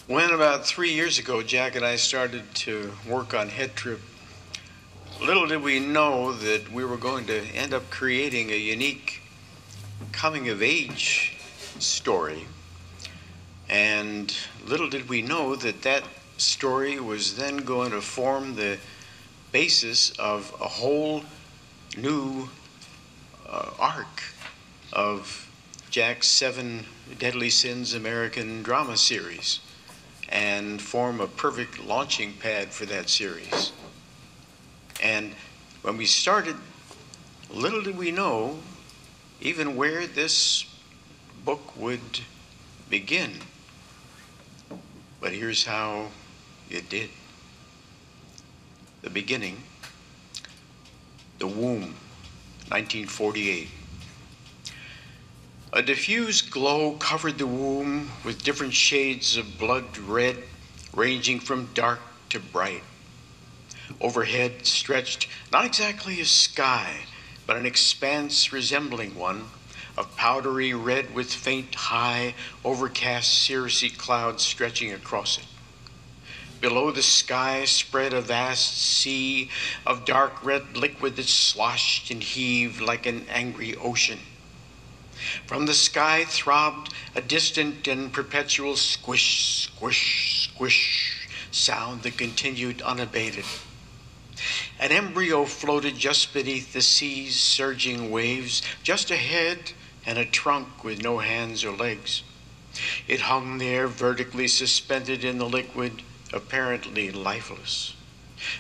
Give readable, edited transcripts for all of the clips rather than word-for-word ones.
When about 3 years ago, Jack and I started to work on Head Trip, little did we know that we were going to end up creating a unique coming of age story. And little did we know that that story was then going to form the basis of a whole new arc of Jack's Seven Deadly Sins American drama series, and form a perfect launching pad for that series. And when we started, little did we know even where this book would begin. But here's how it did. The beginning, the womb, 1948. A diffuse glow covered the womb with different shades of blood red, ranging from dark to bright. Overhead stretched not exactly a sky, but an expanse resembling one, of powdery red with faint, high, overcast cirrusy clouds stretching across it. Below the sky spread a vast sea of dark red liquid that sloshed and heaved like an angry ocean. From the sky throbbed a distant and perpetual squish, squish, squish sound that continued unabated. An embryo floated just beneath the sea's surging waves, just a head and a trunk with no hands or legs. It hung there vertically suspended in the liquid, apparently lifeless.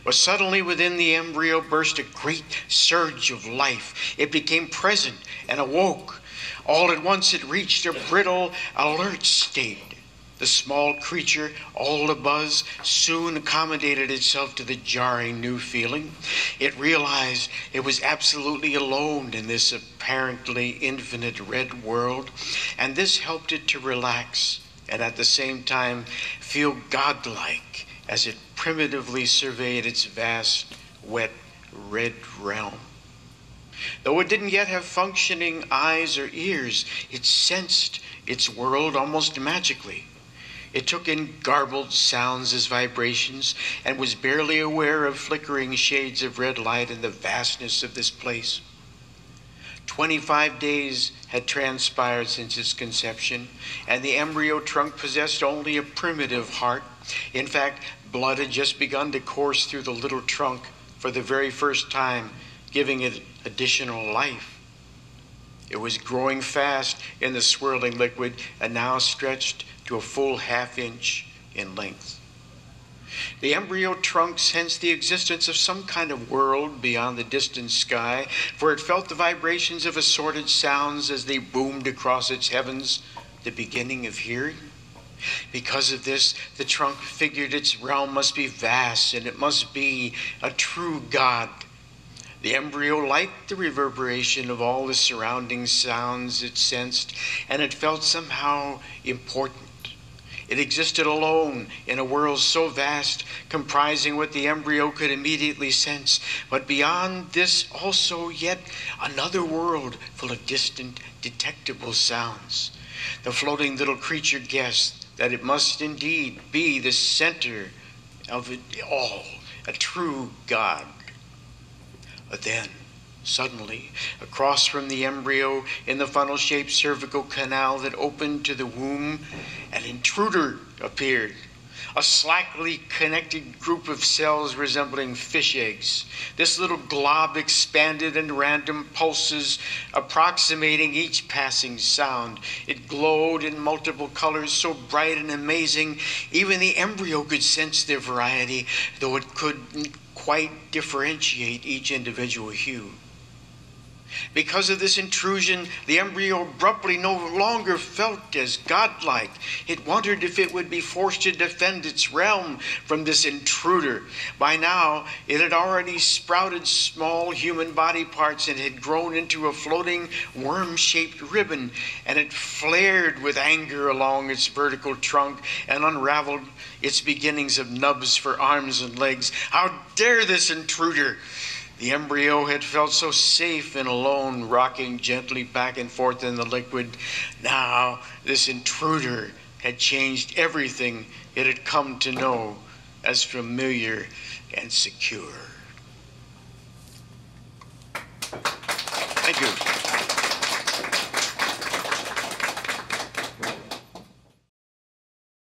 But suddenly within the embryo burst a great surge of life. It became present and awoke. All at once it reached a brittle, alert state. The small creature, all abuzz, soon accommodated itself to the jarring new feeling. It realized it was absolutely alone in this apparently infinite red world, and this helped it to relax and at the same time feel godlike as it primitively surveyed its vast, wet, red realm. Though it didn't yet have functioning eyes or ears, it sensed its world almost magically. It took in garbled sounds as vibrations and was barely aware of flickering shades of red light in the vastness of this place. 25 days had transpired since its conception, and the embryo trunk possessed only a primitive heart. In fact, blood had just begun to course through the little trunk for the very first time, giving it additional life. It was growing fast in the swirling liquid and now stretched to a full half-inch in length. The embryo trunk sensed the existence of some kind of world beyond the distant sky, for it felt the vibrations of assorted sounds as they boomed across its heavens, the beginning of hearing. Because of this, the trunk figured its realm must be vast, and it must be a true God. The embryo liked the reverberation of all the surrounding sounds it sensed, and it felt somehow important. It existed alone in a world so vast, comprising what the embryo could immediately sense, but beyond this also yet another world full of distant, detectable sounds. The floating little creature guessed that it must indeed be the center of it all, a true God. But then, suddenly, across from the embryo, in the funnel-shaped cervical canal that opened to the womb, an intruder appeared. A slackly connected group of cells resembling fish eggs. This little glob expanded in random pulses, approximating each passing sound. It glowed in multiple colors so bright and amazing, even the embryo could sense their variety, though it couldn't quite differentiate each individual hue. Because of this intrusion, the embryo abruptly no longer felt as godlike. It wondered if it would be forced to defend its realm from this intruder. By now, it had already sprouted small human body parts and had grown into a floating worm-shaped ribbon, and it flared with anger along its vertical trunk and unraveled its beginnings of nubs for arms and legs. How dare this intruder! The embryo had felt so safe and alone, rocking gently back and forth in the liquid. Now this intruder had changed everything it had come to know as familiar and secure.